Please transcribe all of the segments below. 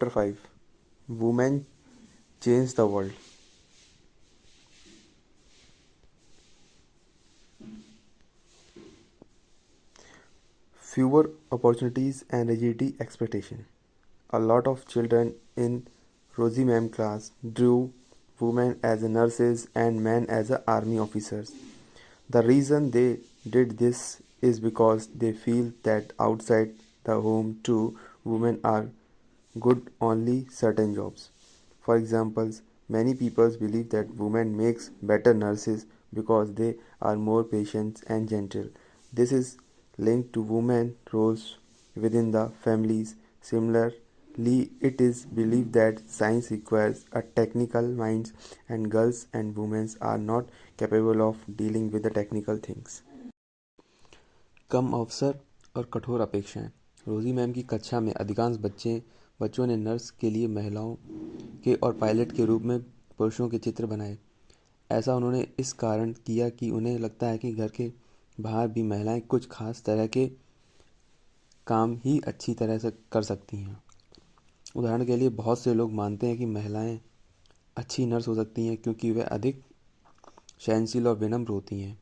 Chapter 5. Women Change the World. Fewer opportunities and rigidity expectation. A lot of children in Rosie Ma'am class drew women as nurses and men as army officers. The reason they did this is because they feel that outside the home too, women are good only certain jobs. For example, many people believe that women makes better nurses because they are more patient and gentle. This is linked to women roles within the families. Similarly, it is believed that science requires a technical minds and girls and women are not capable of dealing with the technical things. कम अवसर और कठोर अपेक्षाएं। रोजी ma'am की कक्षा में अधिकांश बच्चों ने नर्स के लिए महिलाओं के और पायलट के रूप में पुरुषों के चित्र बनाए। ऐसा उन्होंने इस कारण किया कि उन्हें लगता है कि घर के बाहर भी महिलाएं कुछ खास तरह के काम ही अच्छी तरह से कर सकती हैं। उदाहरण के लिए बहुत से लोग मानते हैं कि महिलाएं अच्छी नर्स हो सकती हैं क्योंकि वे अधिक सहनशील और विनम्र होती हैं।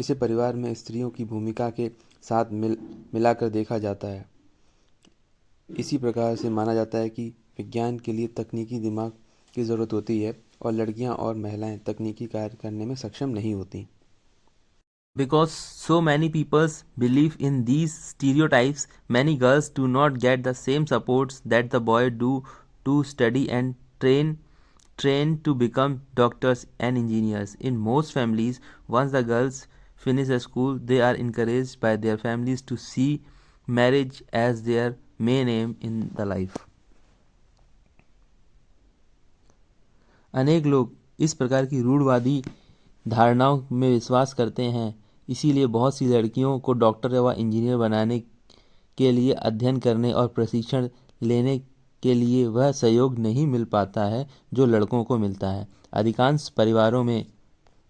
इसे परिवार में स्त्रियों की भूमिका के साथ मिलाकर देखा जाता है। इसी प्रकार से माना जाता है कि विज्ञान के लिए तकनीकी दिमाग की ज़रूरत होती है और लड़कियां और महिलाएं तकनीकी कार्य करने में सक्षम नहीं होती। Because so many people believe in these stereotypes, many girls do not get the same supports that the boys do to study and train to become doctors and engineers. In most families, once the girls finish the school, they are encouraged by their families to see marriage as their main aim in the life. अनेक लोग इस प्रकार की रूढ़वादी धारणाओं में विश्वास करते हैं, इसीलिए बहुत सी लड़कियों को डॉक्टर व इंजीनियर बनाने के लिए अध्ययन करने और प्रशिक्षण लेने के लिए वह सहयोग नहीं मिल पाता है जो लड़कों को मिलता है। अधिकांश परिवारों में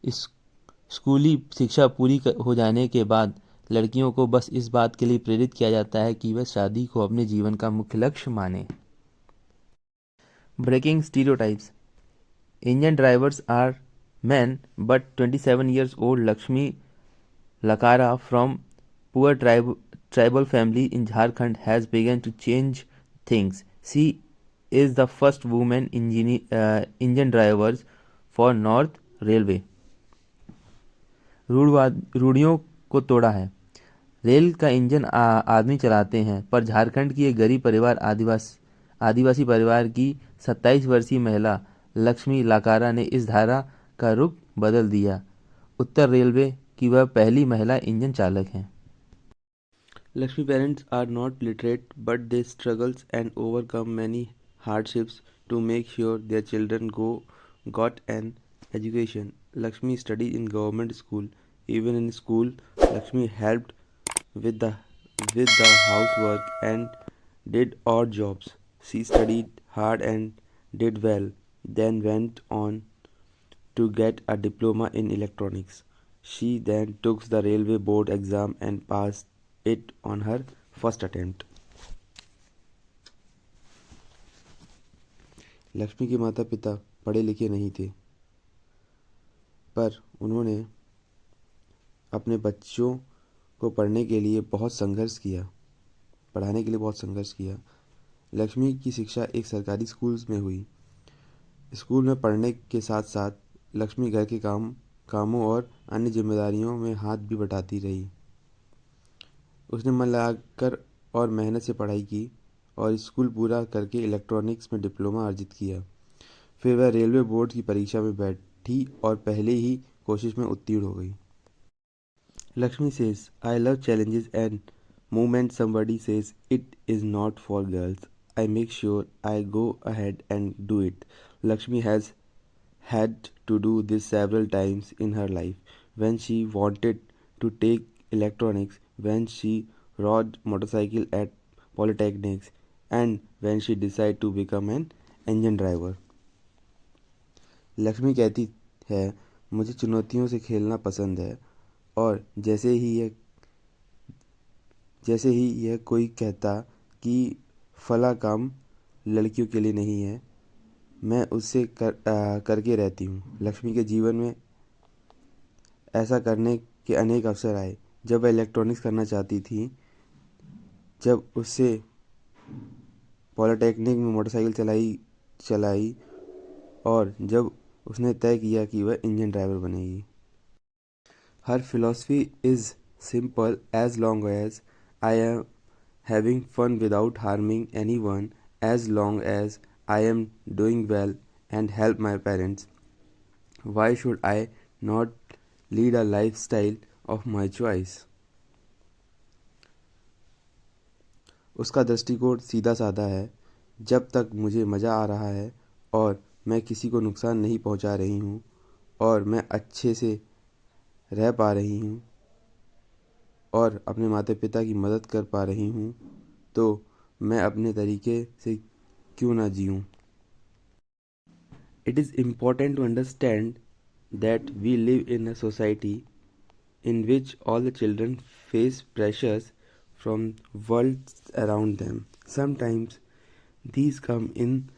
स्कूली शिक्षा पूरी हो जाने के बाद लड़कियों को बस इस बात के लिए प्रेरित किया जाता है कि वह शादी को अपने जीवन का मुख्य लक्ष्य माने। Breaking stereotypes. Engine drivers are men, but 27 years old Lakshmi Lakara from poor tribal family in Jharkhand has begun to change things. She is the first woman engine driver for North Railway. रूढ़ियों को तोड़ा है। Rail का engine आदमी चलाते हैं, पर झारखंड की एक गरीब परिवार आदिवासी परिवार की 27 वर्षीय महिला लक्ष्मी लाकारा ने इस धारा का रुख बदल दिया। उत्तर रेलवे की वह पहली महिला इंजन चालक हैं। Lakshmi parents are not literate, but they struggles and overcome many hardships to make sure their children got an education. Lakshmi studied in government school. Even in school, Lakshmi helped with the housework and did odd jobs. She studied hard and did well, then went on to get a diploma in electronics. She then took the railway board exam and passed it on her first attempt. Lakshmi के माता पिता पढ़े लिखे नहीं थे, पर उन्होंने अपने बच्चों को पढ़ने के लिए बहुत संघर्ष किया। लक्ष्मी की शिक्षा एक सरकारी स्कूल में हुई। स्कूल में पढ़ने के साथ साथ लक्ष्मी घर के कामों और अन्य जिम्मेदारियों में हाथ भी बटाती रही। उसने मन लगाकर और मेहनत से पढ़ाई की और स्कूल पूरा करके इलेक्ट्रॉनिक्स में डिप्लोमा अर्जित किया। फिर वह रेलवे बोर्ड की परीक्षा में बैठी और पहले ही कोशिश में उत्तीर्ण हो गई। Lakshmi says, I love challenges and moment somebody says it is not for girls. I make sure I go ahead and do it. Lakshmi has had to do this several times in her life. When she wanted to take electronics, when she rode motorcycle at polytechnics, and when she decided to become an engine driver. Lakshmi कहती है, मुझे चुनौतियों से खेलना पसंद है और जैसे ही यह कोई कहता कि फला काम लड़कियों के लिए नहीं है, मैं उससे करके रहती हूँ। लक्ष्मी के जीवन में ऐसा करने के अनेक अवसर आए। जब वह इलेक्ट्रॉनिक्स करना चाहती थी, जब उससे पॉलिटेक्निक में मोटरसाइकिल चलाई और जब उसने तय किया कि वह इंजन ड्राइवर बनेगी। Her philosophy is simple: as long as I am having fun without harming anyone, as long as I am doing well and help my parents, why should I not lead a lifestyle of my choice? उसका दृष्टिकोण सीधा साधा है। जब तक मुझे मज़ा आ रहा है और मैं किसी को नुकसान नहीं पहुंचा रही हूँ और मैं अच्छे से रह पा रही हूँ और अपने माता पिता की मदद कर पा रही हूँ, तो मैं अपने तरीके से क्यों ना जीऊँ। It is important to understand that we live in a society in which all the children face pressures from worlds around them. Sometimes these come in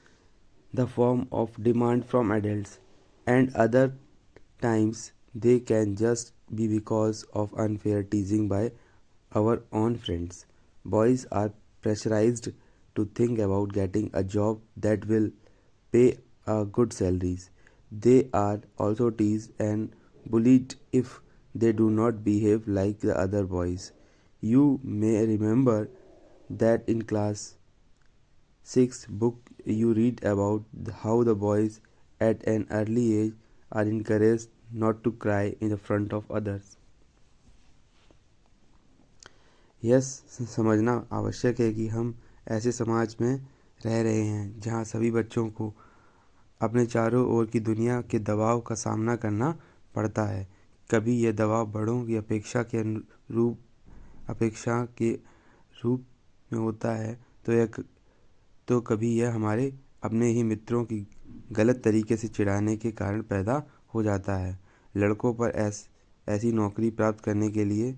the form of demand from adults, and other times they can just be because of unfair teasing by our own friends. Boys are pressurized to think about getting a job that will pay good salaries. They are also teased and bullied if they do not behave like the other boys. You may remember that in class 6 book you read about how the boys at an early age are encouraged not to cry in the front of others. यह समझना आवश्यक है कि हम ऐसे समाज में रह रहे हैं जहाँ सभी बच्चों को अपने चारों ओर की दुनिया के दबाव का सामना करना पड़ता है। कभी यह दबाव बड़ों की अपेक्षा के रूप में होता है, तो कभी यह हमारे अपने ही मित्रों की गलत तरीके से चिढ़ाने के कारण पैदा हो जाता है। लड़कों पर ऐसी नौकरी प्राप्त करने के लिए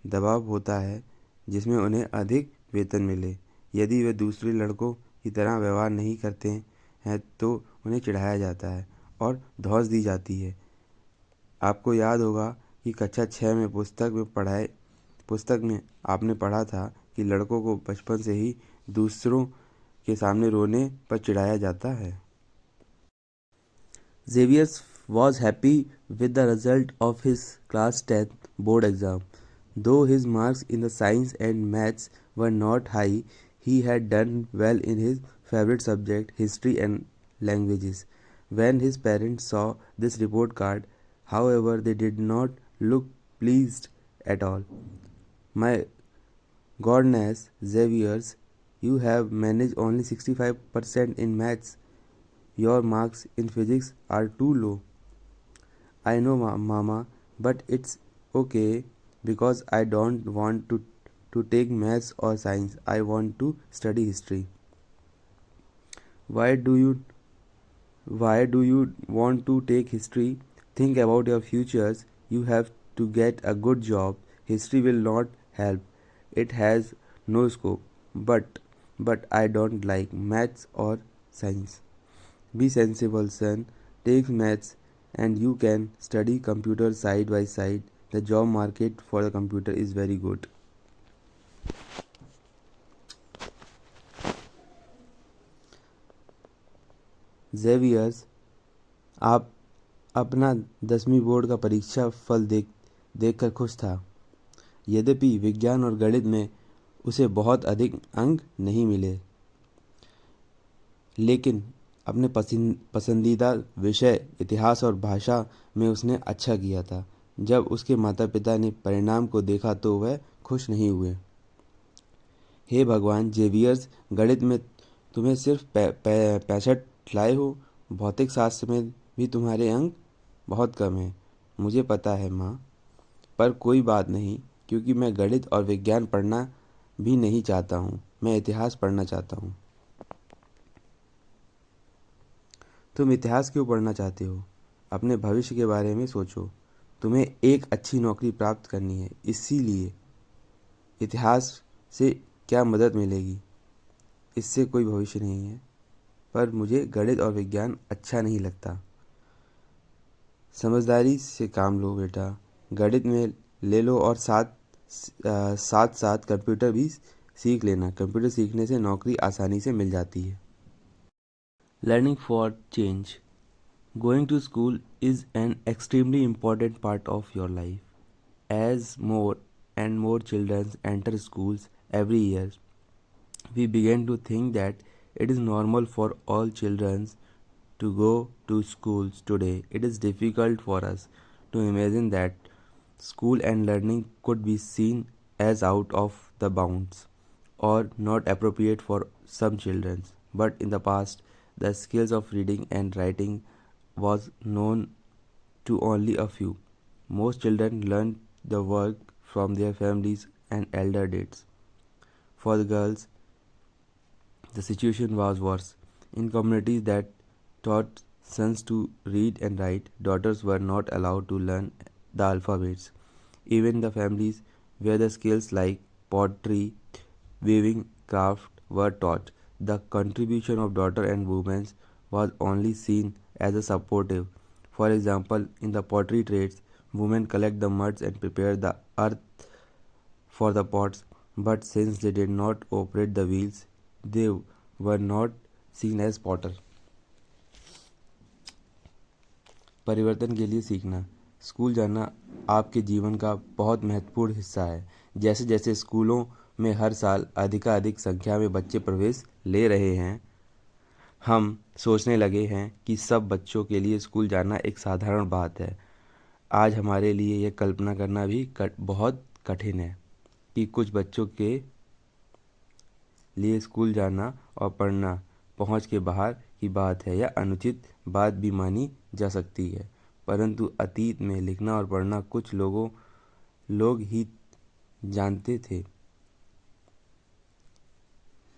दबाव होता है जिसमें उन्हें अधिक वेतन मिले। यदि वे दूसरे लड़कों की तरह व्यवहार नहीं करते हैं तो उन्हें चिढ़ाया जाता है और धौंस दी जाती है। आपको याद होगा कि कक्षा 6 में पुस्तक में आपने पढ़ा था कि लड़कों को बचपन से ही दूसरों के सामने रोने पर चिढ़ाया जाता है। Xavier was happy with the result of his class 10 board exam. Though his marks in the science and maths were not high, he had done well in his favorite subject, history and languages. When his parents saw this report card, however, they did not look pleased at all. My goodness, Xavier's, you have managed only 65% in maths. Your marks in physics are too low. I know, Mama, but it's okay because I don't want to take maths or science. I want to study history. Why do you why do you want to take history? Think about your futures. You have to get a good job. History will not help. It has no scope. But I don't like maths or science. Be sensible, son. Take maths and you can study computer side by side. The job market for the computer is very good. Xavier's, आप अपना 10वीं board का परीक्षा फल देखकर खुश था। यद्यपि विज्ञान और गणित में उसे बहुत अधिक अंक नहीं मिले, लेकिन अपने पसंदीदा विषय इतिहास और भाषा में उसने अच्छा किया था। जब उसके माता पिता ने परिणाम को देखा तो वह खुश नहीं हुए। हे भगवान, जेवियर्स, गणित में तुम्हें सिर्फ 65 लाए हो। भौतिक शास्त्र में भी तुम्हारे अंक बहुत कम हैं। मुझे पता है माँ, पर कोई बात नहीं, क्योंकि मैं गणित और विज्ञान पढ़ना भी नहीं चाहता हूँ। मैं इतिहास पढ़ना चाहता हूँ। तुम इतिहास क्यों पढ़ना चाहते हो? अपने भविष्य के बारे में सोचो। तुम्हें एक अच्छी नौकरी प्राप्त करनी है, इसीलिए इतिहास से क्या मदद मिलेगी? इससे कोई भविष्य नहीं है, पर मुझे गणित और विज्ञान अच्छा नहीं लगता। समझदारी से काम लो बेटा, गणित में ले लो और साथ साथ कंप्यूटर भी सीख लेना। कंप्यूटर सीखने से नौकरी आसानी से मिल जाती है। Learning for change. Going to school is an extremely important part of your life. As more and more children enter schools every year, we begin to think that it is normal for all children to go to schools today. It is difficult for us to imagine that school and learning could be seen as out of the bounds or not appropriate for some children. But in the past, the skills of reading and writing was known to only a few. Most children learned the work from their families and elder dads. For the girls, the situation was worse. In communities that taught sons to read and write, daughters were not allowed to learn the alphabets. Even the families where the skills like pottery, weaving, craft were taught, the contribution of daughter and women was only seen as a supportive. For example, in the pottery trades, women collect the muds and prepare the earth for the pots, but since they did not operate the wheels, they were not seen as potter. परिवर्तन के लिए सीखना। School जाना आपके जीवन का बहुत महत्वपूर्ण हिस्सा है। जैसे जैसे स्कूलों में हर साल अधिकाधिक संख्या में बच्चे प्रवेश ले रहे हैं, हम सोचने लगे हैं कि सब बच्चों के लिए स्कूल जाना एक साधारण बात है। आज हमारे लिए यह कल्पना करना भी बहुत कठिन है कि कुछ बच्चों के लिए स्कूल जाना और पढ़ना पहुंच के बाहर की बात है या अनुचित बात भी मानी जा सकती है। परंतु अतीत में लिखना और पढ़ना कुछ लोग ही जानते थे।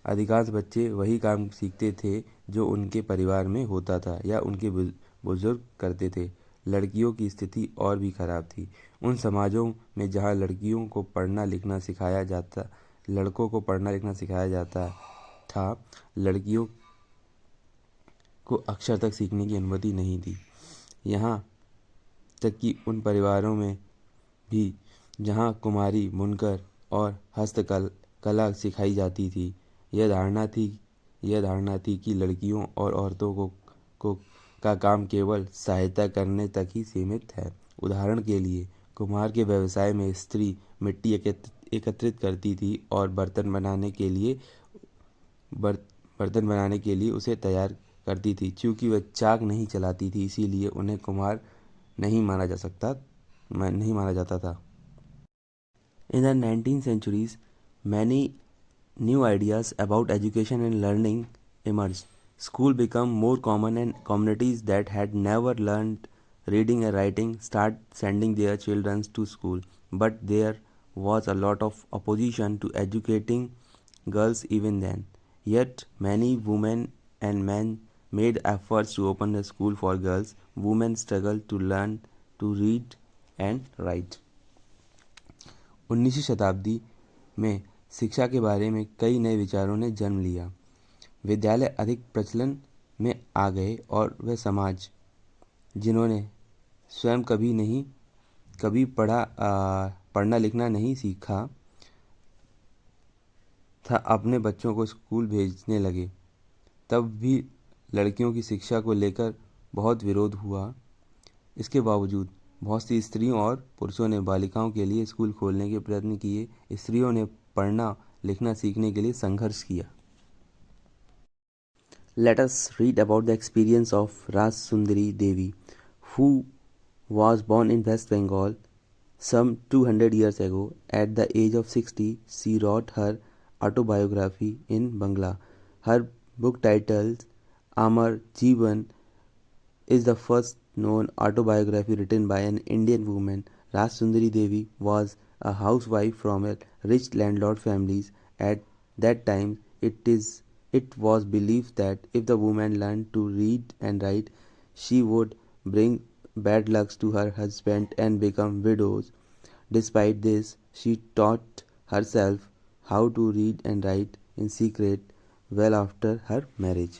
अधिकांश बच्चे वही काम सीखते थे जो उनके परिवार में होता था या उनके बुजुर्ग करते थे। लड़कियों की स्थिति और भी खराब थी। उन समाजों में जहाँ लड़कों को पढ़ना लिखना सिखाया जाता था, लड़कियों को अक्षर तक सीखने की अनुमति नहीं थी। यहाँ तक कि उन परिवारों में भी जहाँ कुम्हारी, बुनकर और हस्तकला सिखाई जाती थी, यह धारणा थी कि लड़कियों और औरतों का काम केवल सहायता करने तक ही सीमित है। उदाहरण के लिए, कुम्हार के व्यवसाय में स्त्री मिट्टी एकत्रित करती थी और बर्तन बनाने के लिए उसे तैयार करती थी। चूँकि वह चाक नहीं चलाती थी, इसीलिए उन्हें कुम्हार नहीं माना जाता था। In the 19th centuries, many new ideas about education and learning emerged. School became more common and communities that had never learned reading and writing started sending their children to school. But there was a lot of opposition to educating girls even then. Yet many women and men made efforts to open a school for girls. Women struggled to learn to read and write. 19वीं शताब्दी में शिक्षा के बारे में कई नए विचारों ने जन्म लिया। विद्यालय अधिक प्रचलन में आ गए और वह समाज जिन्होंने स्वयं कभी पढ़ना लिखना नहीं सीखा था, अपने बच्चों को स्कूल भेजने लगे। तब भी लड़कियों की शिक्षा को लेकर बहुत विरोध हुआ। इसके बावजूद बहुत सी स्त्रियों और पुरुषों ने बालिकाओं के लिए स्कूल खोलने के प्रयत्न किए। स्त्रियों ने पढ़ना लिखना सीखने के लिए संघर्ष किया। Let us read about the experience of Rajsundari Devi, who was born in West Bengal some 200 years ago. At the age of 60, she wrote her autobiography in Bangla. Her book titled Amar Jeevan is the first known autobiography written by an Indian woman. Rajsundari Devi was a housewife from a rich landlord family. At that time, it was believed that if the woman learned to read and write, she would bring bad luck to her husband and become widows. Despite this, she taught herself how to read and write in secret. well after her marriage.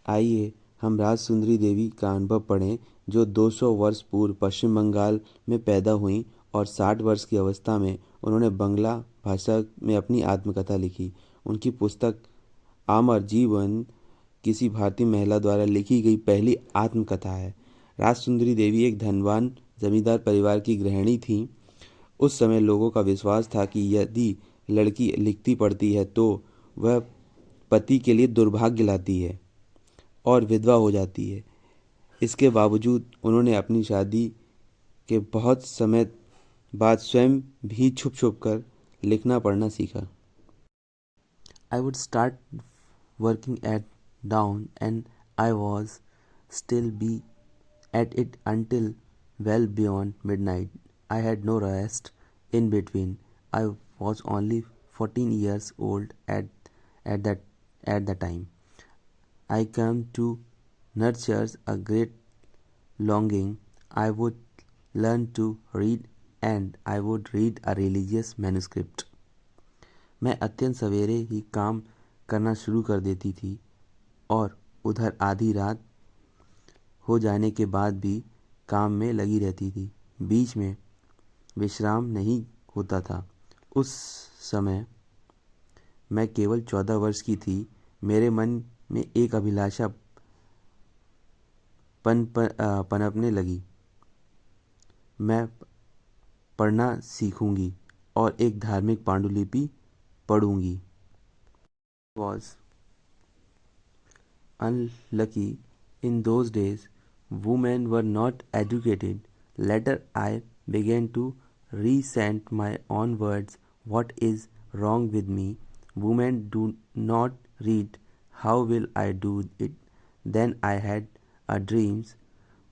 आइए हम राजसुंदरी देवी का अनुभव पढ़ें, जो 200 वर्ष पूर्व पश्चिम बंगाल में पैदा हुईं और 60 वर्ष की अवस्था में उन्होंने बंगला भाषा में अपनी आत्मकथा लिखी। उनकी पुस्तक अमर जीवन किसी भारतीय महिला द्वारा लिखी गई पहली आत्मकथा है। राजसुंदरी देवी एक धनवान जमींदार परिवार की गृहिणी थीं। उस समय लोगों का विश्वास था कि यदि लड़की लिखती पढ़ती है तो वह पति के लिए दुर्भाग्य लाती है और विधवा हो जाती है। इसके बावजूद उन्होंने अपनी शादी के बहुत समय बाद स्वयं भी छुप छुप कर लिखना पढ़ना सीखा। I would start working at dawn and I was still be at it until well beyond midnight. I had no rest in between. I was only 14 years old at that at the time. I came to nurture a great longing. I would learn to read and I would read a religious manuscript. मैं अत्यंत सवेरे ही काम करना शुरू कर देती थी और उधर आधी रात हो जाने के बाद भी काम में लगी रहती थी। बीच में विश्राम नहीं होता था। उस समय मैं केवल 14 वर्ष की थी। मेरे मन में एक अभिलाषा पनपने लगी। मैं पढ़ना सीखूंगी और एक धार्मिक पांडुलिपि पढ़ूंगी। Was unlucky in those days. Women were not educated. Later I began to resent my own words. What is wrong with me? Women do not read. How will I do it? Then I had a dream.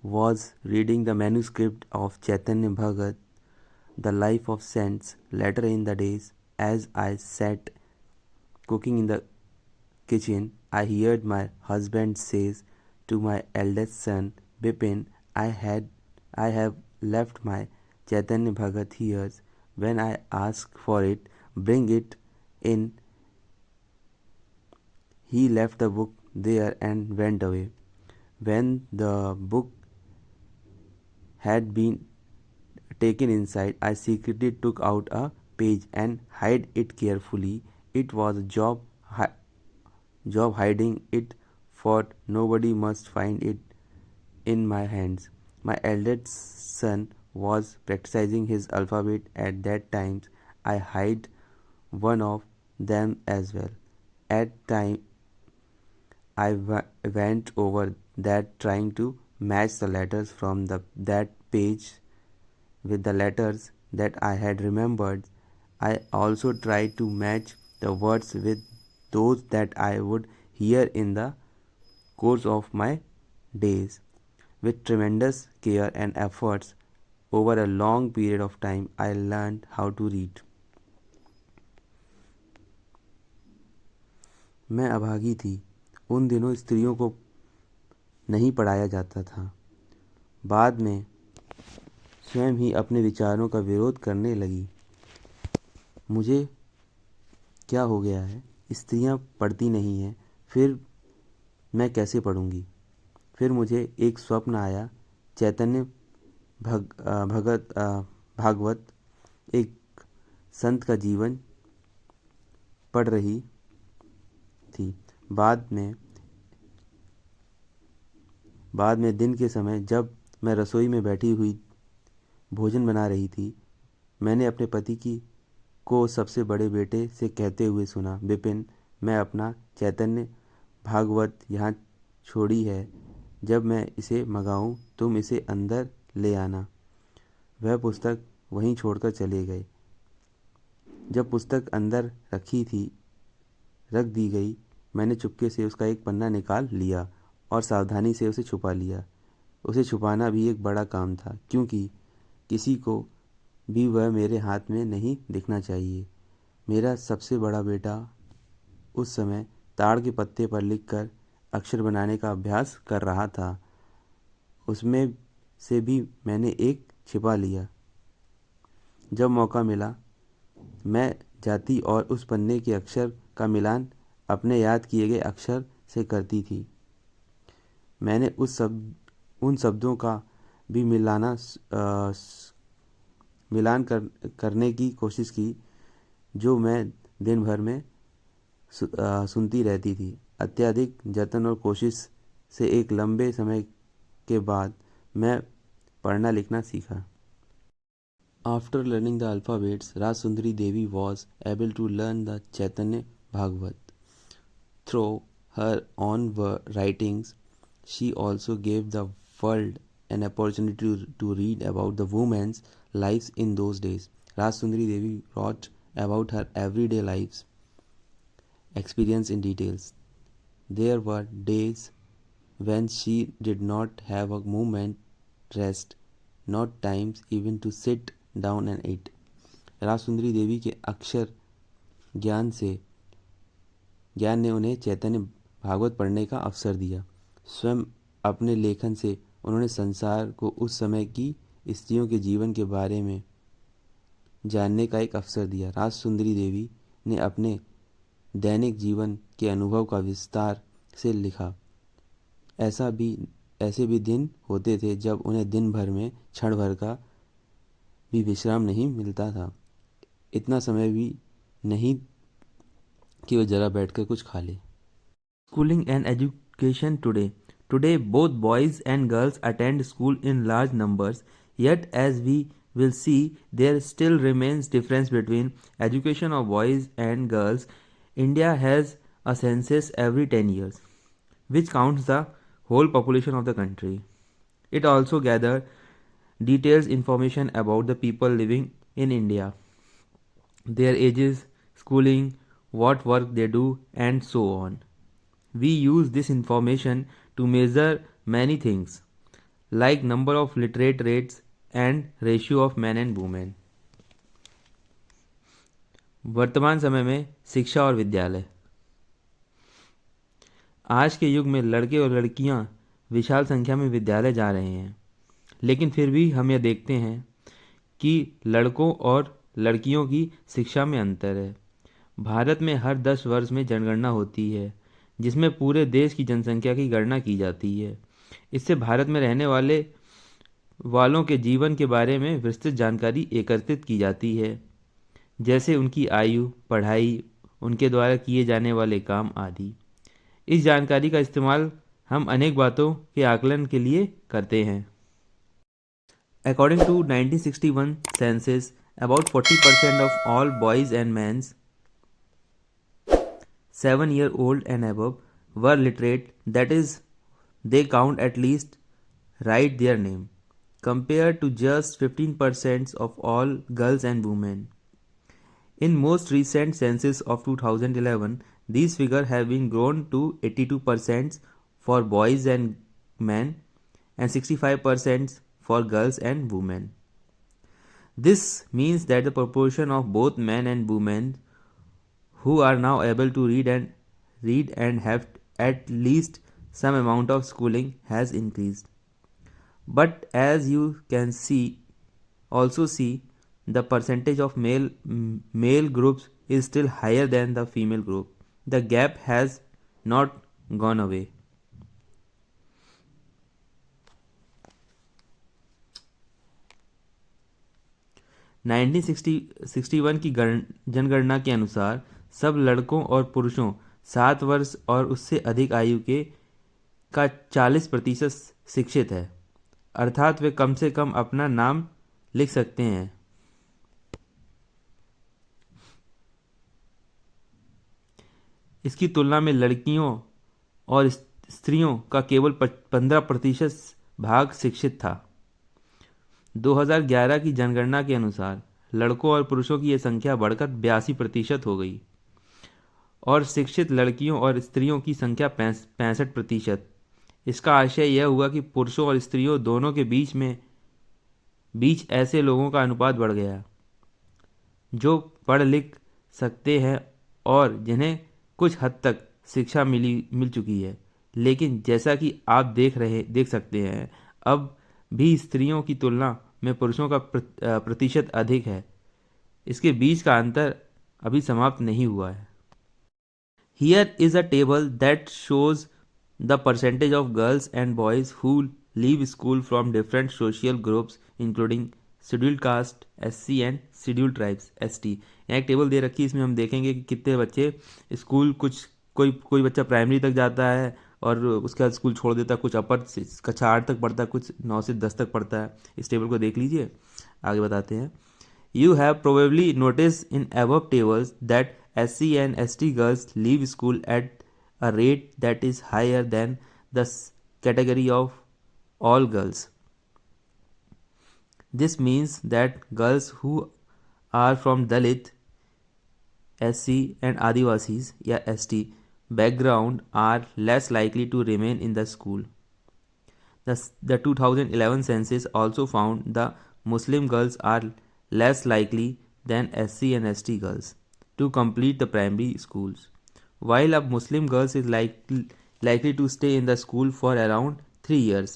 Was reading the manuscript of Chaitanya Bhagat, The Life of Saints. Later in the days, as I sat cooking in the kitchen, I heard my husband says to my eldest son, Bipin, I have left my Chaitanya Bhagat here. When I ask for it, bring it in. He left the book there and went away. When the book had been taken inside, I secretly took out a page and hid it carefully. It was a job hiding it, for nobody must find it in my hands. My eldest son was practicing his alphabet at that time. I hid one of them as well. At time I went over that trying to match the letters from that page with the letters that I had remembered. I also tried to match the words with those that I would hear in the course of my days. With tremendous care and efforts, over a long period of time, I learned how to read. मैं अभागी थी। उन दिनों स्त्रियों को नहीं पढ़ाया जाता था। बाद में स्वयं ही अपने विचारों का विरोध करने लगी। मुझे क्या हो गया है? स्त्रियां पढ़ती नहीं हैं, फिर मैं कैसे पढ़ूंगी? फिर मुझे एक स्वप्न आया। चैतन्य भागवत एक संत का जीवन पढ़ रही थी। बाद में दिन के समय जब मैं रसोई में बैठी हुई भोजन बना रही थी, मैंने अपने पति को सबसे बड़े बेटे से कहते हुए सुना, विपिन, मैं अपना चैतन्य भागवत यहाँ छोड़ी है। जब मैं इसे मंगाऊँ तुम इसे अंदर ले आना। वह पुस्तक वहीं छोड़कर चले गए। जब पुस्तक अंदर रख दी गई, मैंने चुपके से उसका एक पन्ना निकाल लिया और सावधानी से उसे छुपा लिया। उसे छुपाना भी एक बड़ा काम था, क्योंकि किसी को भी वह मेरे हाथ में नहीं दिखना चाहिए। मेरा सबसे बड़ा बेटा उस समय ताड़ के पत्ते पर लिखकर अक्षर बनाने का अभ्यास कर रहा था। उसमें से भी मैंने एक छिपा लिया। जब मौका मिला, मैं जाती और उस पन्ने के अक्षर का मिलान अपने याद किए गए अक्षर से करती थी। मैंने उन शब्दों का भी मिलान करने की कोशिश की जो मैं दिन भर में सुनती रहती थी। अत्यधिक जतन और कोशिश से एक लंबे समय के बाद मैं पढ़ना लिखना सीखा। After learning the alphabets, Rajsundari Devi was able to learn the Chaitanya Bhagavat. Through her own writings, she also gave the world an opportunity to read about the women's lives in those days. Rajsundari Devi wrote about her everyday lives experience in details. There were days when she did not have a moment rest, not times even to sit down and eat. राजसुंदरी देवी के अक्षर ज्ञान ने उन्हें चैतन्य भागवत पढ़ने का अवसर दिया। स्वयं अपने लेखन से उन्होंने संसार को उस समय की स्त्रियों के जीवन के बारे में जानने का एक अवसर दिया। राजसुंदरी देवी ने अपने दैनिक जीवन के अनुभव का विस्तार से लिखा। ऐसे भी दिन होते थे जब उन्हें दिन भर में क्षण भर का भी विश्राम नहीं मिलता था। इतना समय भी नहीं कि वे जरा बैठकर कुछ खा ले। Schooling and education today. Today, both boys and girls attend school in large numbers. Yet, as we will see, there still remains difference between education of boys and girls. India has a census every 10 years, which counts the whole population of the country. It also gathers details information about the people living in India, their ages, schooling, what work they do, and so on. We use this information to measure many things, like number of literate rates and ratio of men and women. वर्तमान समय में शिक्षा और विद्यालय। आज के युग में लड़के और लड़कियां विशाल संख्या में विद्यालय जा रहे हैं, लेकिन फिर भी हम यह देखते हैं कि लड़कों और लड़कियों की शिक्षा में अंतर है। भारत में हर 10 वर्ष में जनगणना होती है, जिसमें पूरे देश की जनसंख्या की गणना की जाती है। इससे भारत में रहने वालों के जीवन के बारे में विस्तृत जानकारी एकत्रित की जाती है, जैसे उनकी आयु, पढ़ाई, उनके द्वारा किए जाने वाले काम आदि। इस जानकारी का इस्तेमाल हम अनेक बातों के आकलन के लिए करते हैं। According to 1961 census, about 40% of all boys and men 7-year-old and above were literate, that is, they count at least write their name, compared to just 15% of all girls and women. In most recent census of 2011, these figures have been grown to 82% for boys and men and 65% for girls and women. This means that the proportion of both men and women who are now able to read and have at least some amount of schooling has increased. But as you can also see, the percentage of male groups is still higher than the female group. The gap has not gone away. Nineteen 61 की जनगणना के अनुसार सब लड़कों और पुरुषों 7 वर्ष और उससे अधिक आयु के का 40% शिक्षित है, अर्थात वे कम से कम अपना नाम लिख सकते हैं। इसकी तुलना में लड़कियों और स्त्रियों का केवल 15% भाग शिक्षित था। 2011 की जनगणना के अनुसार लड़कों और पुरुषों की यह संख्या बढ़कर 82% हो गई और शिक्षित लड़कियों और स्त्रियों की संख्या 65%। इसका आशय यह हुआ कि पुरुषों और स्त्रियों दोनों के बीच ऐसे लोगों का अनुपात बढ़ गया जो पढ़ लिख सकते हैं और जिन्हें कुछ हद तक शिक्षा मिल चुकी है। लेकिन जैसा कि आप देख सकते हैं, अब भी स्त्रियों की तुलना में पुरुषों का प्रतिशत अधिक है। इसके बीच का अंतर अभी समाप्त नहीं हुआ है। Here is a table that shows the percentage of girls and boys who leave school from different social groups including scheduled caste, SC and scheduled tribes, ST। यहाँ एक टेबल दे रखी है, इसमें हम देखेंगे कि कितने बच्चे स्कूल, कुछ कोई बच्चा प्राइमरी तक जाता है और उसके बाद स्कूल छोड़ देता है, कुछ अपर कक्षा 8 तक पढ़ता है, कुछ 9 से 10 तक पढ़ता है। इस टेबल को देख लीजिए। आगे बताते हैं। You have probably noticed in above tables that SC and ST girls leave school at a rate that is higher than the category of all girls. This means that girls who are from Dalit, SC and Adivasis या ST background are less likely to remain in the school. The 2011 census also found the Muslim girls are less likely than SC and ST girls to complete the primary schools, while a Muslim girls is likely to stay in the school for around 3 years.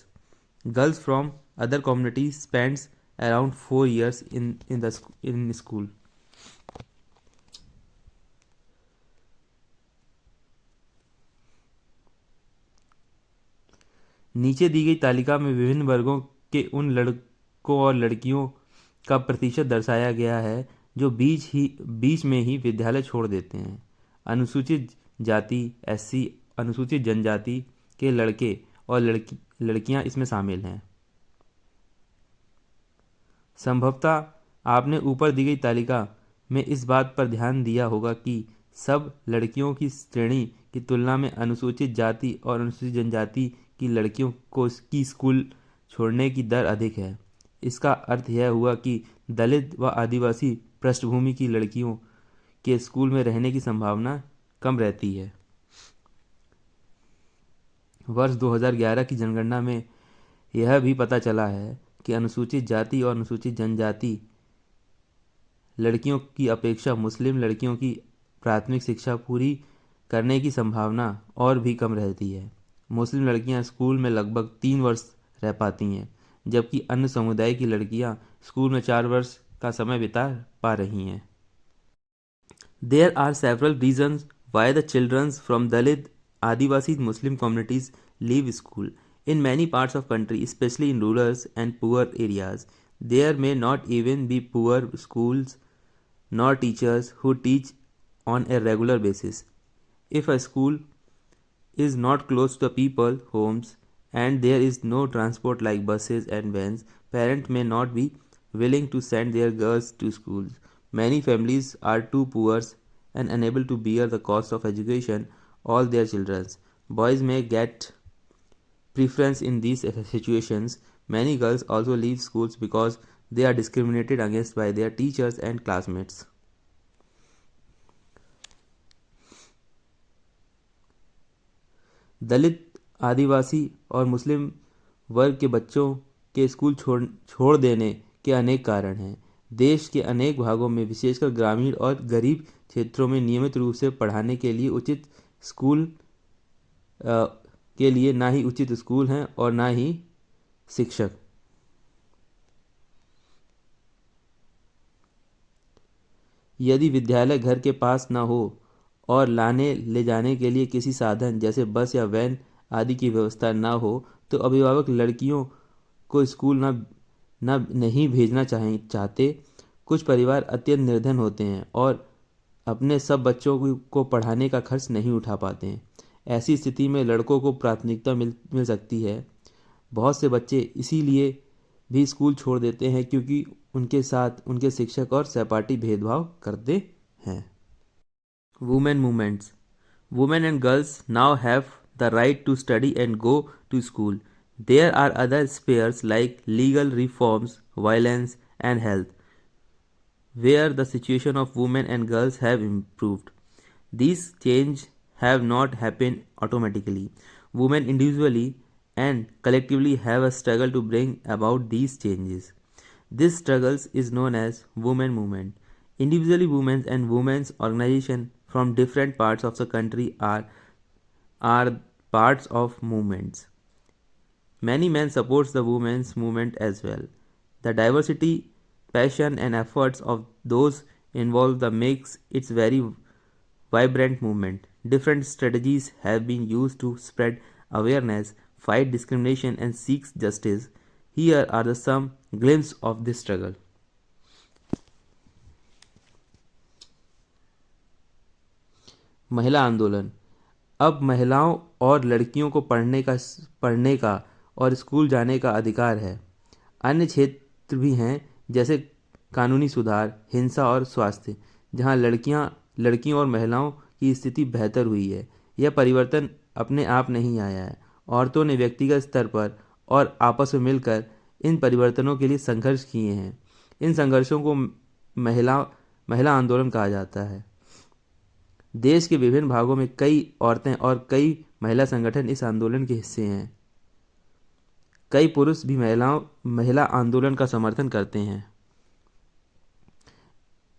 Girls from other communities spends around 4 years in school. नीचे दी गई तालिका में विभिन्न वर्गों के उन लड़कों और लड़कियों का प्रतिशत दर्शाया गया है जो बीच में ही विद्यालय छोड़ देते हैं। अनुसूचित जाति, SC, अनुसूचित जनजाति के लड़के और लड़कियां इसमें शामिल हैं। संभवतः आपने ऊपर दी गई तालिका में इस बात पर ध्यान दिया होगा कि सब लड़कियों की श्रेणी की तुलना में अनुसूचित जाति और अनुसूचित जनजाति की लड़कियों की स्कूल छोड़ने की दर अधिक है। इसका अर्थ यह हुआ कि दलित व आदिवासी पृष्ठभूमि की लड़कियों के स्कूल में रहने की संभावना कम रहती है। वर्ष 2011 की जनगणना में यह भी पता चला है कि अनुसूचित जाति और अनुसूचित जनजाति लड़कियों की अपेक्षा मुस्लिम लड़कियों की प्राथमिक शिक्षा पूरी करने की संभावना और भी कम रहती है। मुस्लिम लड़कियां स्कूल में लगभग 3 वर्ष रह पाती हैं, जबकि अन्य समुदाय की लड़कियां स्कूल में 4 वर्ष का समय बिता पा रही हैं। There are several reasons why the children from Dalit, Adivasi, Muslim communities leave school. In many parts of country, especially in rural and poor areas, there may not even be poor schools nor teachers who teach on a regular basis. If a school is not close to the people homes and there is no transport like buses and vans, parents may not be willing to send their girls to schools. Many families are too poor and unable to bear the cost of education all their children. Boys may get preference in these situations. Many girls also leave schools because they are discriminated against by their teachers and classmates. दलित, आदिवासी और मुस्लिम वर्ग के बच्चों के school छोड़ देने के अनेक कारण हैं। देश के अनेक भागों में, विशेषकर ग्रामीण और गरीब क्षेत्रों में, नियमित रूप से पढ़ाने के लिए ना ही उचित स्कूल हैं और ना ही शिक्षक। यदि विद्यालय घर के पास न हो और लाने ले जाने के लिए किसी साधन जैसे बस या वैन आदि की व्यवस्था न हो तो अभिभावक लड़कियों को स्कूल नहीं भेजना चाहते। कुछ परिवार अत्यंत निर्धन होते हैं और अपने सब बच्चों को पढ़ाने का खर्च नहीं उठा पाते हैं। ऐसी स्थिति में लड़कों को प्राथमिकता मिल सकती है। बहुत से बच्चे इसीलिए भी स्कूल छोड़ देते हैं क्योंकि उनके साथ उनके शिक्षक और सहपाठी भेदभाव करते हैं। Women movements. Women and girls now have the right to study and go to school. There are other spheres like legal reforms, violence, and health, where the situation of women and girls have improved. These changes have not happened automatically. Women individually and collectively have a struggle to bring about these changes. This struggle is known as women movement. Individually, women and women's organizations from different parts of the country are parts of movements. Many men support the women's movement as well. The diversity, passion and efforts of those involved that makes its very vibrant movement. Different strategies have been used to spread awareness, fight discrimination, and seek justice. Here are the some glimpses of this struggle. महिला आंदोलन। अब महिलाओं और लड़कियों को पढ़ने का और स्कूल जाने का अधिकार है। अन्य क्षेत्र भी हैं जैसे कानूनी सुधार, हिंसा और स्वास्थ्य, जहां लड़कियों और महिलाओं की स्थिति बेहतर हुई है। यह परिवर्तन अपने आप नहीं आया है। औरतों ने व्यक्तिगत स्तर पर और आपस में मिलकर इन परिवर्तनों के लिए संघर्ष किए हैं। इन संघर्षों को महिला आंदोलन कहा जाता है। देश के विभिन्न भागों में कई औरतें और कई महिला संगठन इस आंदोलन के हिस्से हैं। कई पुरुष भी महिला आंदोलन का समर्थन करते हैं।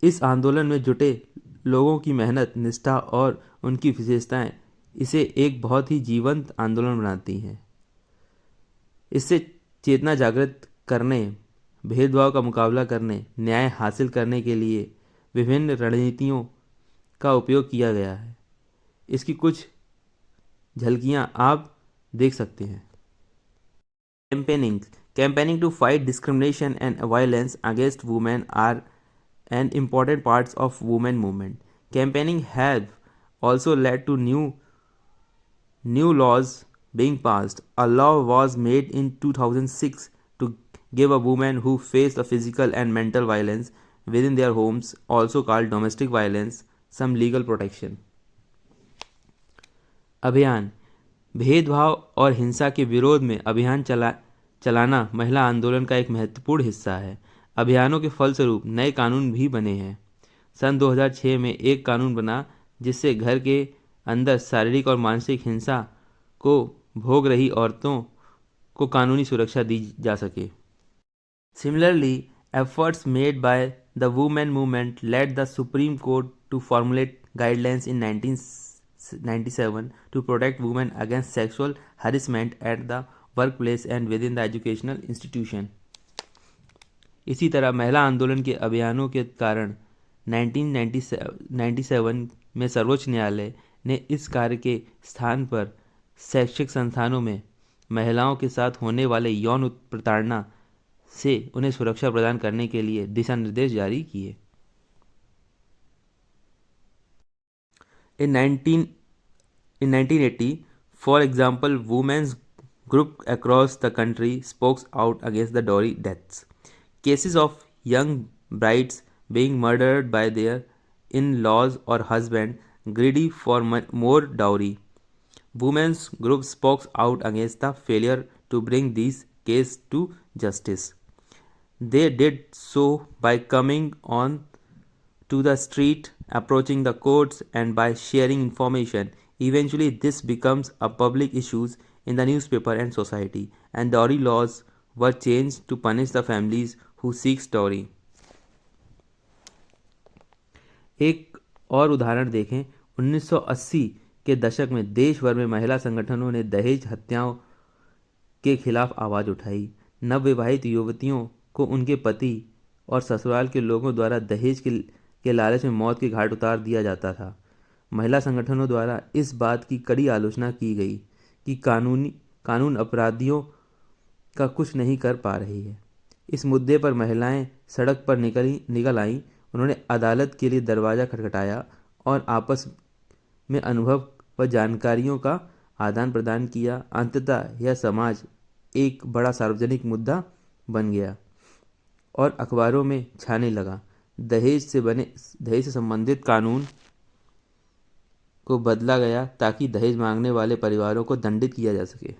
इस आंदोलन में जुटे लोगों की मेहनत, निष्ठा और उनकी विशेषताएं इसे एक बहुत ही जीवंत आंदोलन बनाती हैं। इससे चेतना जागृत करने, भेदभाव का मुकाबला करने, न्याय हासिल करने के लिए विभिन्न रणनीतियों का उपयोग किया गया है। इसकी कुछ झलकियां आप देख सकते हैं। Campaigning to fight discrimination and violence against women are an important parts of women movement. Campaigning have also led to new laws being passed. A law was made in 2006 to give a woman who faced the physical and mental violence within their homes, also called domestic violence, some legal protection. अभियान। भेदभाव और हिंसा के विरोध में अभियान चलाना महिला आंदोलन का एक महत्वपूर्ण हिस्सा है। अभियानों के फलस्वरूप नए कानून भी बने हैं। सन 2006 में एक कानून बना जिससे घर के अंदर शारीरिक और मानसिक हिंसा को भोग रही औरतों को कानूनी सुरक्षा दी जा सके। Similarly, efforts made by the women movement led the Supreme Court to formulate guidelines in 1997 to protect women against sexual harassment at the workplace and within the educational institution. इसी तरह महिला आंदोलन के अभियानों के कारण 1997 में सर्वोच्च न्यायालय ने इस कार्य के स्थान पर शैक्षिक संस्थानों में महिलाओं के साथ होने वाले यौन प्रताड़ना से उन्हें सुरक्षा प्रदान करने के लिए दिशा निर्देश जारी किए। In 1980, for example, women's group across the country spoke out against the dowry deaths. Cases of young brides being murdered by their in-laws or husband greedy for more dowry. Women's group spoke out against the failure to bring these cases to justice. They did so by coming on to the street, approaching the courts, and by sharing information. Eventually, this becomes a public issue in the newspaper and society, and dowry laws were changed to punish the families who seek dowry. एक और उदाहरण देखें। 1980 के दशक में देश भर में महिला संगठनों ने दहेज हत्याओं के खिलाफ आवाज़ उठाई। नवविवाहित युवतियों को उनके पति और ससुराल के लोगों द्वारा दहेज के लालच में मौत के घाट उतार दिया जाता था। महिला संगठनों द्वारा इस बात की कड़ी आलोचना की गई कि कानून अपराधियों का कुछ नहीं कर पा रही है। इस मुद्दे पर महिलाएं सड़क पर निकल आईं। उन्होंने अदालत के लिए दरवाज़ा खटखटाया और आपस में अनुभव व जानकारियों का आदान प्रदान किया। अंततः यह समाज एक बड़ा सार्वजनिक मुद्दा बन गया और अखबारों में छाने लगा। दहेज से संबंधित कानून को बदला गया ताकि दहेज मांगने वाले परिवारों को दंडित किया जा सके।